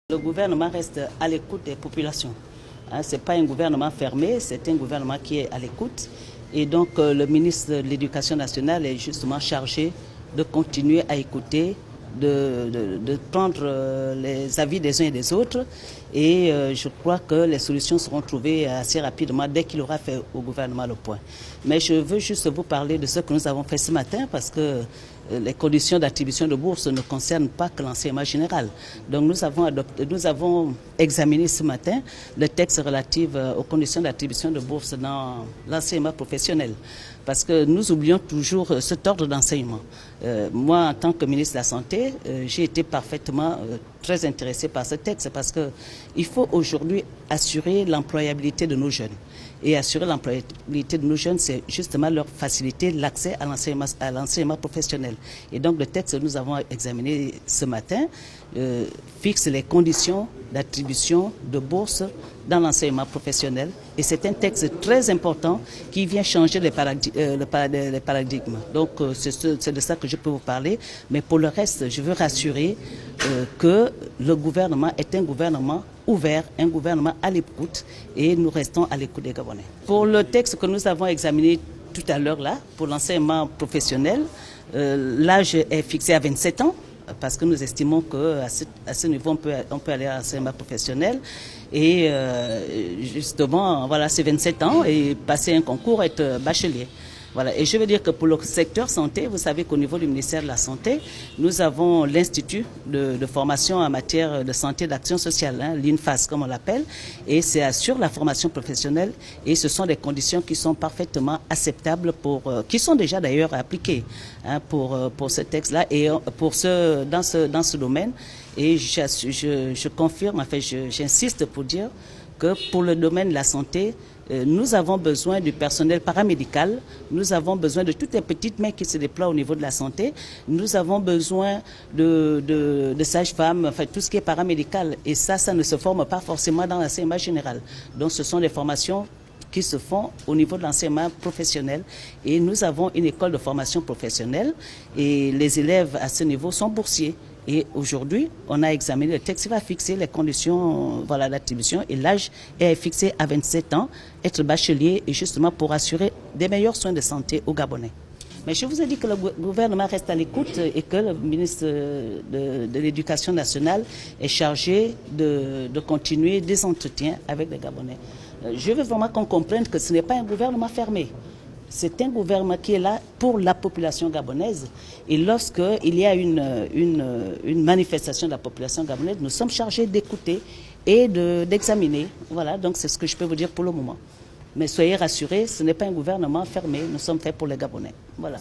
Le gouvernement reste à l'écoute des populations. Ce n'est pas un gouvernement fermé, c'est un gouvernement qui est à l'écoute. Et donc le ministre de l'Éducation nationale est justement chargé de continuer à écouter, de prendre les avis des uns et des autres. Et je crois que les solutions seront trouvées assez rapidement dès qu'il aura fait au gouvernement le point. Mais je veux juste vous parler de ce que nous avons fait ce matin parce que les conditions d'attribution de bourse ne concernent pas que l'enseignement général. Donc nous avons examiné ce matin le texte relatif aux conditions d'attribution de bourse dans l'enseignement professionnel. Parce que nous oublions toujours cet ordre d'enseignement. Moi, en tant que ministre de la Santé, j'ai été parfaitement très intéressé par ce texte parce qu'il faut aujourd'hui assurer l'employabilité de nos jeunes. Et assurer l'employabilité de nos jeunes, c'est justement leur faciliter l'accès à l'enseignement professionnel. Et donc le texte que nous avons examiné ce matin fixe les conditions d'attribution de bourse dans l'enseignement professionnel. Et c'est un texte très important qui vient changer les paradigmes. Donc c'est de ça que je peux vous parler. Mais pour le reste, je veux rassurer que le gouvernement est un gouvernement ouvert, un gouvernement à l'écoute, et nous restons à l'écoute des Gabonais. Pour le texte que nous avons examiné tout à l'heure là, pour l'enseignement professionnel, l'âge est fixé à 27 ans. Parce que nous estimons qu'à ce niveau, on peut aller à l'enseignement professionnel. Et justement, voilà, c'est 27 ans et passer un concours, être bachelier. Voilà. Et je veux dire que pour le secteur santé, vous savez qu'au niveau du ministère de la Santé, nous avons l'Institut de formation en matière de santé et d'action sociale, l'INFAS comme on l'appelle, et c'est assure la formation professionnelle et ce sont des conditions qui sont parfaitement acceptables qui sont déjà d'ailleurs appliquées pour ce texte-là et dans ce domaine. Et je confirme, enfin j'insiste pour dire que pour le domaine de la santé, nous avons besoin du personnel paramédical, nous avons besoin de toutes les petites mains qui se déploient au niveau de la santé, nous avons besoin de sages-femmes, enfin tout ce qui est paramédical. Et ça ne se forme pas forcément dans l'enseignement général. Donc ce sont des formations qui se font au niveau de l'enseignement professionnel. Et nous avons une école de formation professionnelle et les élèves à ce niveau sont boursiers. Et aujourd'hui, on a examiné le texte qui va fixer les conditions d'attribution et l'âge est fixé à 27 ans, être bachelier et justement pour assurer des meilleurs soins de santé aux Gabonais. Mais je vous ai dit que le gouvernement reste à l'écoute et que le ministre de l'Éducation nationale est chargé de continuer des entretiens avec les Gabonais. Je veux vraiment qu'on comprenne que ce n'est pas un gouvernement fermé. C'est un gouvernement qui est là pour la population gabonaise. Et lorsqu'il y a une manifestation de la population gabonaise, nous sommes chargés d'écouter et d'examiner. Voilà, donc c'est ce que je peux vous dire pour le moment. Mais soyez rassurés, ce n'est pas un gouvernement fermé. Nous sommes faits pour les Gabonais. Voilà.